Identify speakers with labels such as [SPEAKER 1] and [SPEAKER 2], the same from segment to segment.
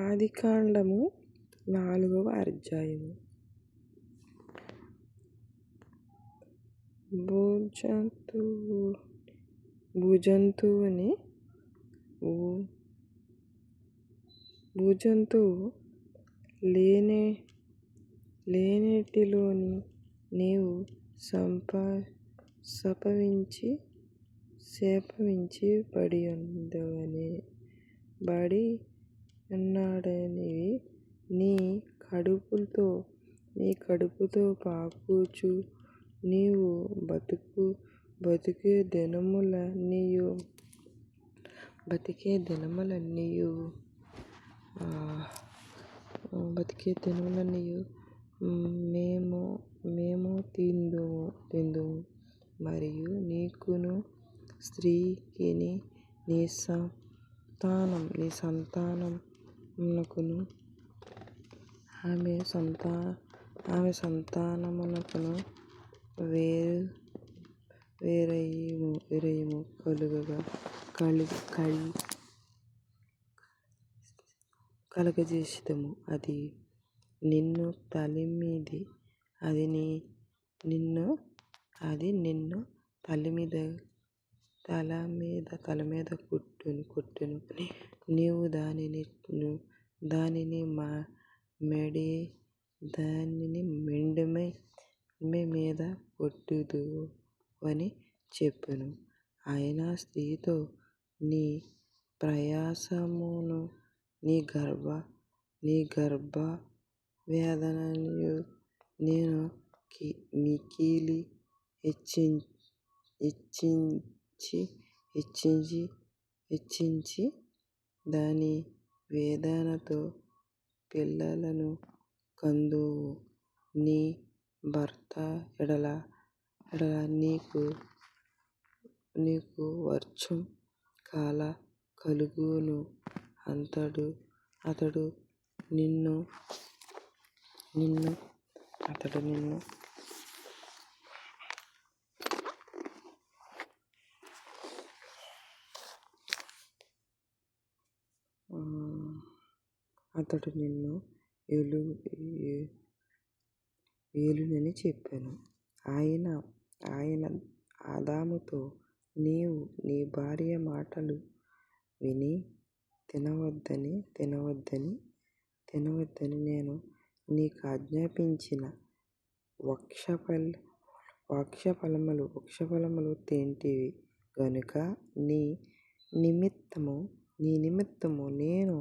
[SPEAKER 1] ఆదికాండము 4వ అధ్యాయము. భూజంతువు లేనిటిలోని నీవు శాపవించి బడి ఉన్నాడనివి నీ కడుపుతో పాకుచు నీవు బతికే దినములన్నీయు మేము తిందుము మరియు నీకును స్త్రీకిని నీ సంతానమునకును ఆమె సంతానమునకును వేరయము కలుగజేసిదము. అది నిన్ను తల మీద కొట్టును. నీవు దానిని మెండె మీద కొట్టుదువు అని చెప్పెను. ఆయన స్త్రీతో, నీ ప్రయాసమును నీ గర్భ వేదనయు నేను మిక్కిలి హెచ్చించి దాని వేదనతో పిల్లలను కందువు. నీ భర్త ఎడల నీకు వర్షం కలుగును. అతడు నిన్ను ఏలునని చెప్పెను. ఆయన ఆదాముతో, నీవు నీ భార్య మాటలు విని తినవద్దని నేను నీకాజ్ఞాపించిన వృక్షఫలములు తింటివి గనుక నీ నిమిత్తము నేను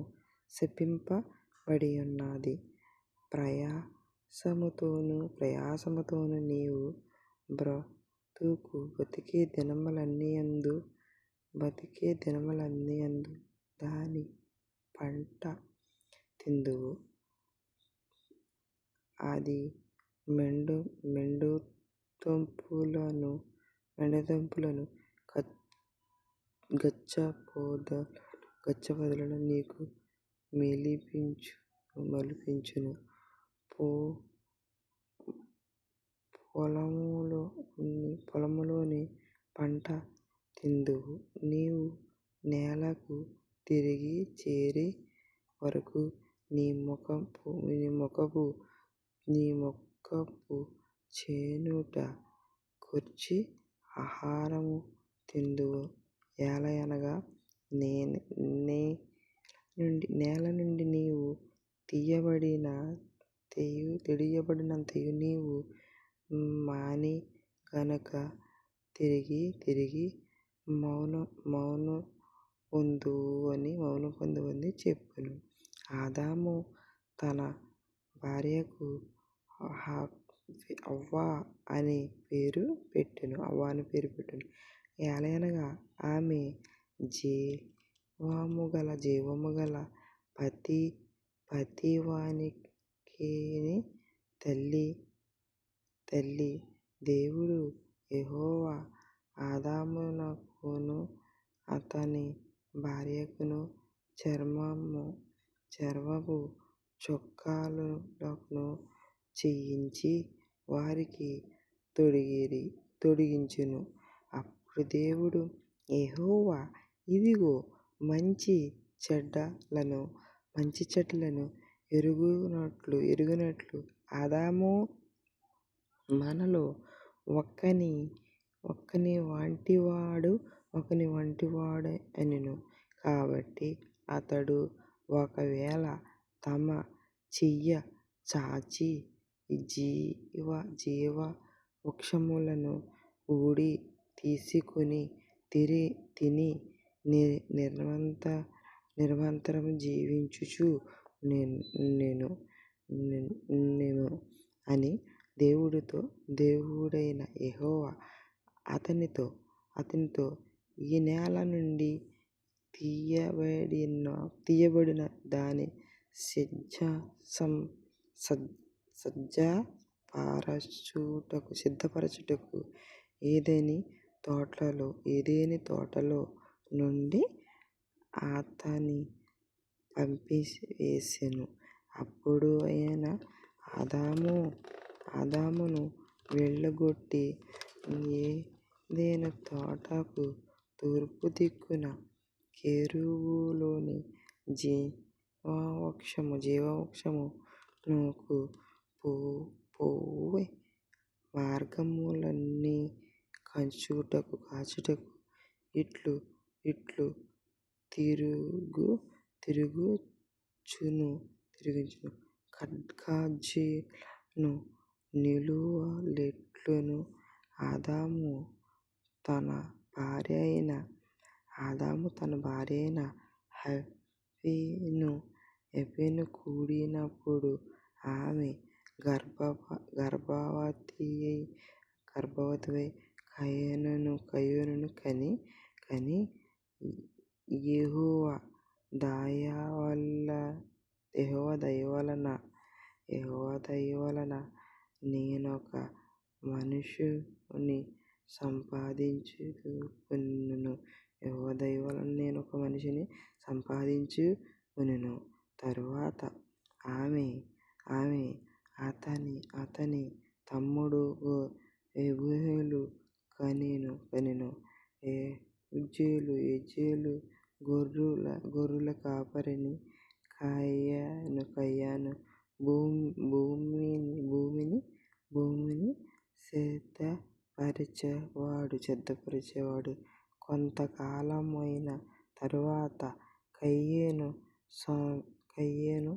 [SPEAKER 1] శపింపబడియున్నది. ప్రయాసముతోను నీవు బతికే దినములన్నీయందు దాని పంట తిందువు. అది మెండుదుంపులను గచ్చపొదలను నీకు మొలిపించును. పొలములోని పంట తిందువు. నీవు నేలకు తిరిగి చేరే వరకు నీ ముఖపు చేనుట గూర్చి ఆహారము తిందువు. ఏలయనగా నేల నుండి నీవు తీయబడినంతయు నీవు మాని గనుక తిరిగి మౌన పొందువని చెప్పెను. ఆదాము తన భార్యకు హవ్వ అని పేరు పెట్టెను. ఏలయనగా ఆమె జీవముగల ప్రతివానికిని తల్లి. దేవుడు యెహోవా ఆదామునకును అతని భార్యకును చర్మపు చొక్కాలను చేయించి వారికి తొడిగించెను. అప్పుడు దేవుడు యెహోవా, ఇదిగో మంచి చెడ్డలను మంచి చెడ్డలను ఎరుగునట్లు ఆదాము మనలో ఒక్కని వంటివాడెనను. కాబట్టి అతడు ఒకవేళ తమ చెయ్యి చాచి జీవ వృక్షములను ఊడి తీసుకుని తిని నిరంతరము జీవించుచు నెను అని దేవుడైన యెహోవా అతనితో ఈ నేల నుండి తీయబడిన దాని సిద్ధపరచుటకు ఏదెని తోటలో నుండి అతని పంపివేసెను. అప్పుడు ఆయన ఆదామును వెళ్ళగొట్టి ఏదెను తోటకు తూర్పు దిక్కున కేరుబులోని జీవవృక్షమునకు పోవే మార్గములన్నీ కాచుటకు ఇట్లు తిరుగుచును. ఖడ్గజ్వాలను నిలువలెట్టును. ఆదాము తన భార్యయైన హవ్వను కూడినప్పుడు ఆమె గర్భవతివై కయీనును కని యెహోవా దయవలన నేనొక మనుష్యుని సంపాదించుకొనెను. తరువాత ఆమె అతని తమ్ముడు ఏబేలు కనెను. ఏజేలు గొర్రెల కాపరిని, కయీను భూమిని సిద్ధపరచెవాడు. కొంతకాలమైన తరువాత కయీను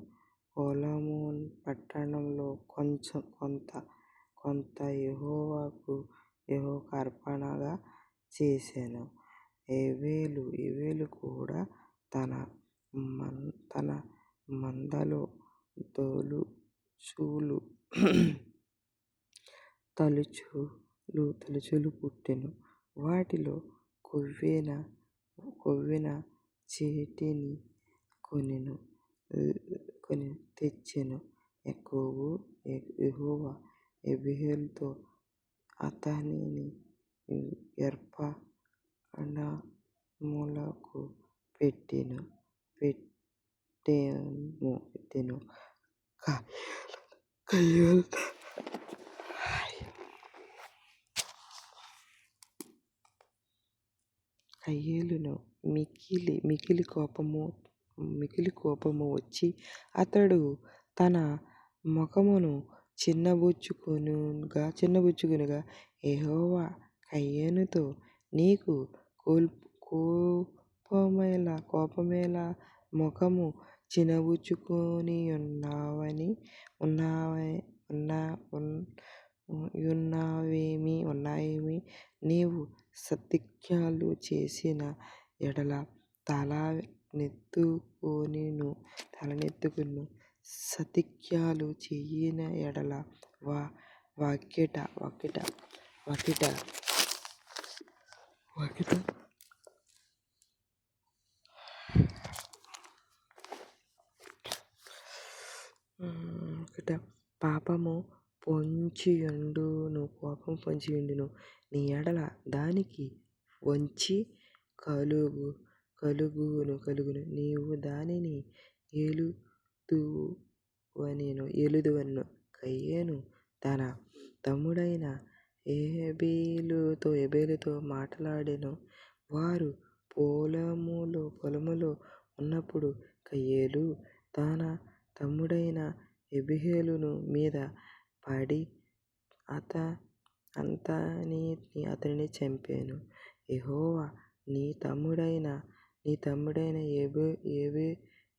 [SPEAKER 1] పొలము పట్టణంలో కొంత యెహోవాకు అర్పణగా చేసెను. ఏబేలు కూడా తన మందలో తలుచులు పుట్టెను. వాటిలో కొవ్విన చెటిని కొని తెచ్చెను. యెహోవా ఏబేలుతో అతని అర్పణములకు పెట్టెను. కయీనుకు మిక్కిలి కోపము వచ్చి అతడు తన ముఖమును చిన్నబుచ్చుకొనగా యెహోవా కయీనుతో నీకు కోపమేలా ముఖము చిన్నబుచ్చుకొనియున్నావేమి? నీవు సత్క్రియలు చేసిన ఎడల తలనెత్తుకొనుము. సత్క్రియలు చేయని ఎడల వాకిట పాపము పొంచియుండును. నీ ఎడల దానికి వాంఛ కలుగును. నీవు దానిని ఏలుదువనెను. కయీను తన తమ్ముడైన ఏబేలుతో మాటలాడెను. వారు పొలములో ఉన్నప్పుడు కయీను తన తమ్ముడైన ఎబెహేలు మీద పడి అతనిని చంపెను. యెహోవా నీ తమ్ముడైన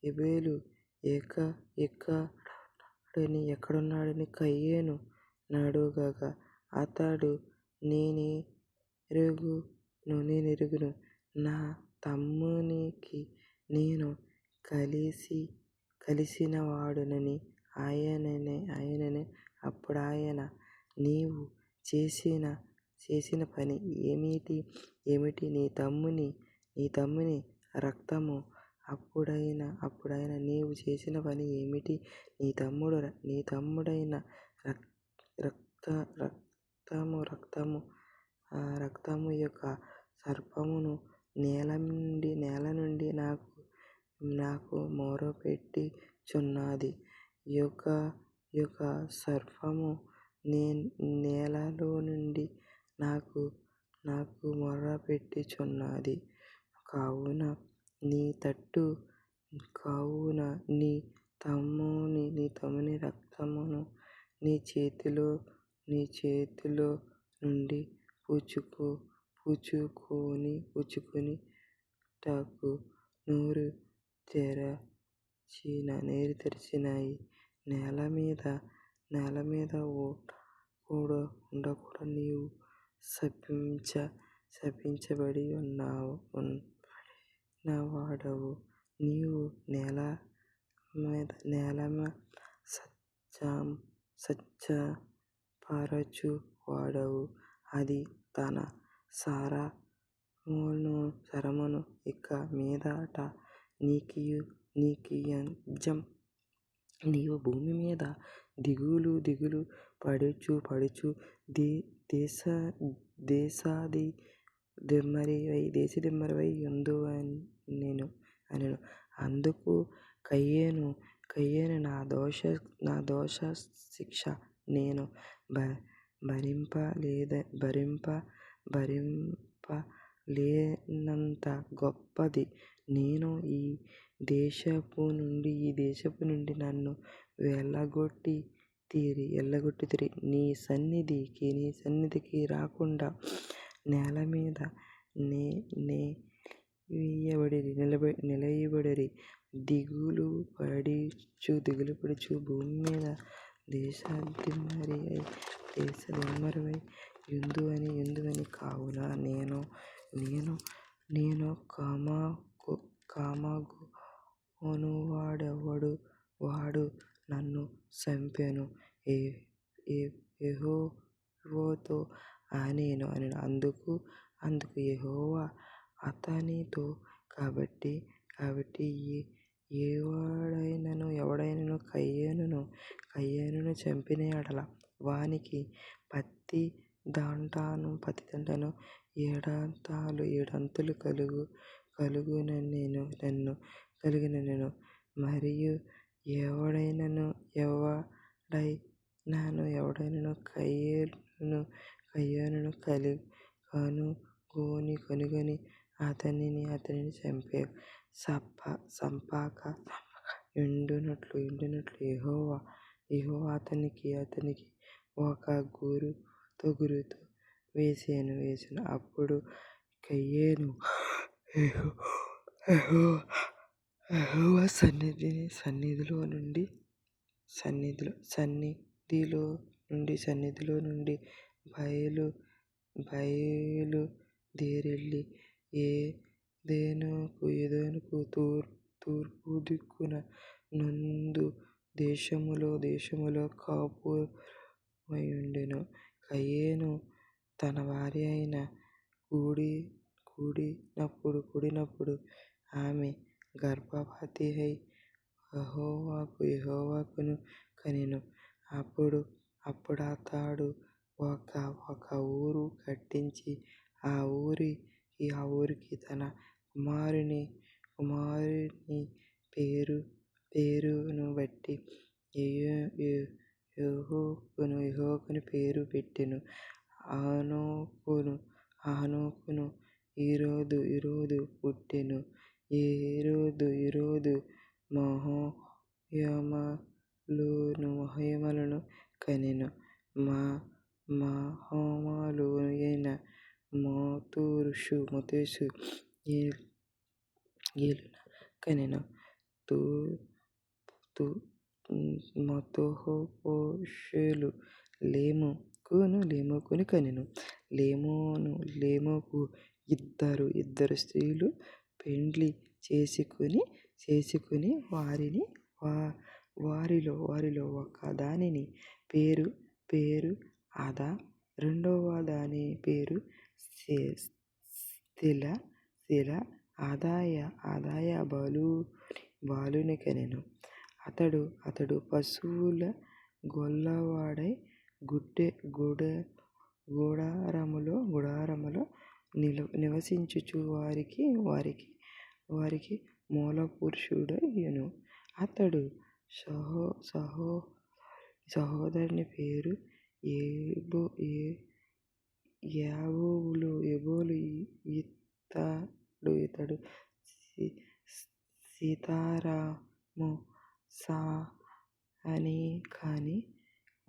[SPEAKER 1] ఏబేలు ఎక్కడున్నాడని కయీను నడుగగా, అతడు నేనెరుగును, నా తమ్మునికి నేను కలిసినవాడనని. ఆయనను అప్పుడాయన, నీవు చేసిన పని ఏమిటి? నీ తమ్ముని రక్తము. అప్పుడాయన, నీవు చేసిన పని ఏమిటి? నీ తమ్ముడైన రక్తము యొక్క సర్పమును నేల నుండి నాకు మొరపెట్టుచున్నది. యొక్క సర్పము నేలలో నుండి నాకు మొరపెట్టుచున్నది. కావున నీ తమ్ముని రక్తమును నీ చేతిలో నుండి పుచ్చుకొనుటకు నోరు తెరచిన నేల మీద ఉండకుండా నీవు శపించబడి ఉన్నవాడవు. నీవు నేల స్వచ్ఛపరచువాడవు, అది తన సారమును ఇక మీదట నీకియ్యజం. నీవు భూమి మీద దిగులు పడుచు దేశదిమ్మరివై యుందువనెను. అందుకు కయీను, నా దోష శిక్ష నేను భరింపలేనంత గొప్పది. నేను ఈ దేశపు నుండి నన్ను వెళ్ళగొట్టిరి. నీ సన్నిధికి రాకుండా నేలమీద నిలయబడిరి. దిగులు పడుచు భూమి మీద దేశదిమ్మరివై యుందువని. కావున నేను వాడు నన్ను చంపెను. యెహోవాతో అనెను. అందుకు యెహోవా అతనితో, కాబట్టి ఎవడైనను కయీనును చంపిన యెడల వానికి ప్రతి దండన ఏడంతలు కలుగుననెను. మరియు ఎవడైనను కయీనును కనుగొని అతనిని చంపక యుండునట్లు యెహోవా అతనికి ఒక గురుతు వేసెను. అప్పుడు కయీను యెహోవా సన్నిధిలో నుండి బయలుదేరెళ్ళి ఏదెనుకు తూర్పు దిక్కున నుండు దేశములో కాపురముండెను. కయీను తన భార్యయైన కూడినప్పుడు ఆమె గర్భవతియై యెహోవాకును కనెను. అప్పుడతడు ఒక ఊరు కట్టించి ఆ ఊరికి తన కుమారుని పేరును బట్టి యెహోవాకు పేరు పెట్టెను. హనోకుకు ఇరోదు పుట్టెను. ఇరోదు మహిమలను కనెను. మహమలుయైన మోతుషు ఏలున కనెను. మెతూషెలు లేమెకును కనెను. లేమెకు ఇద్దరు స్త్రీలు పెండ్లి చేసుకుని వారిలో ఒక దానిని పేరు అదా, రెండవ దాని పేరు శిల. అదాయ బాలుని కనెను. అతడు పశువుల గొల్లవాడై గుడారములో నివసించుచు వారికి మూలపురుషుడయును. అతడు సహోదరుని పేరు ఏబోలు. ఇతడు సీతారాము కాని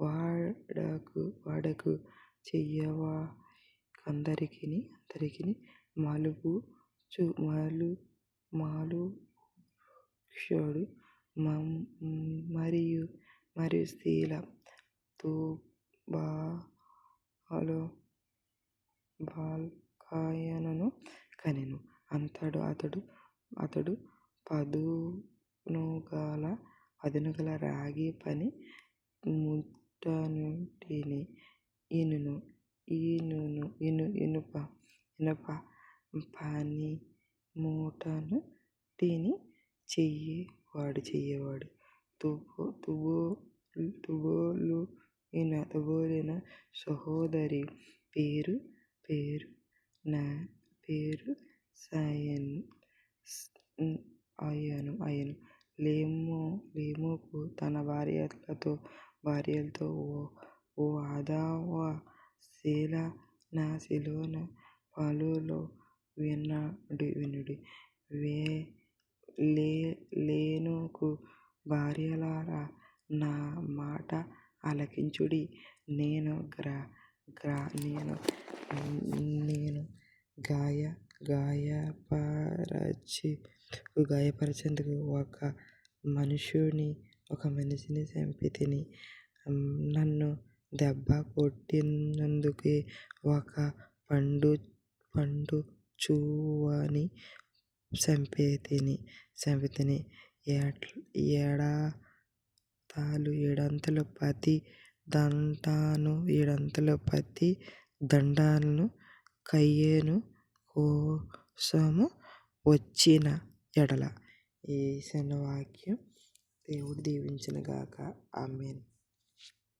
[SPEAKER 1] వాడకు చెయ్యవారికందరికిని మలుపుచుడు. మరియు స్త్రీల తుబాలకాయనును కనెను. అతడు పదునుగల రాగి పని ముట్టనొంటిని ఇనుప పనిముట్టనొంటిని చెయ్యవాడు. తుబోలిన సహోదరి పేరు అయను. లేమెకు తన భార్యలతో ఓ అదావా శిలోన పాలులో వినుడి. లేనుకు భార్యలారా, నా మాట ఆలకించుడి. నేను గాయపరచెందుకు ఒక మనిషిని చంపితిని. నన్ను దెబ్బ కొట్టినందుకే ఒక పండుచూవాని చంపితిని. ఏడంతలు ప్రతి దండను కయ్యను కోసము వచ్చిన ఎడల. ఈ వాక్యం దేవుడు దీవించును గాక. ఆమేన్.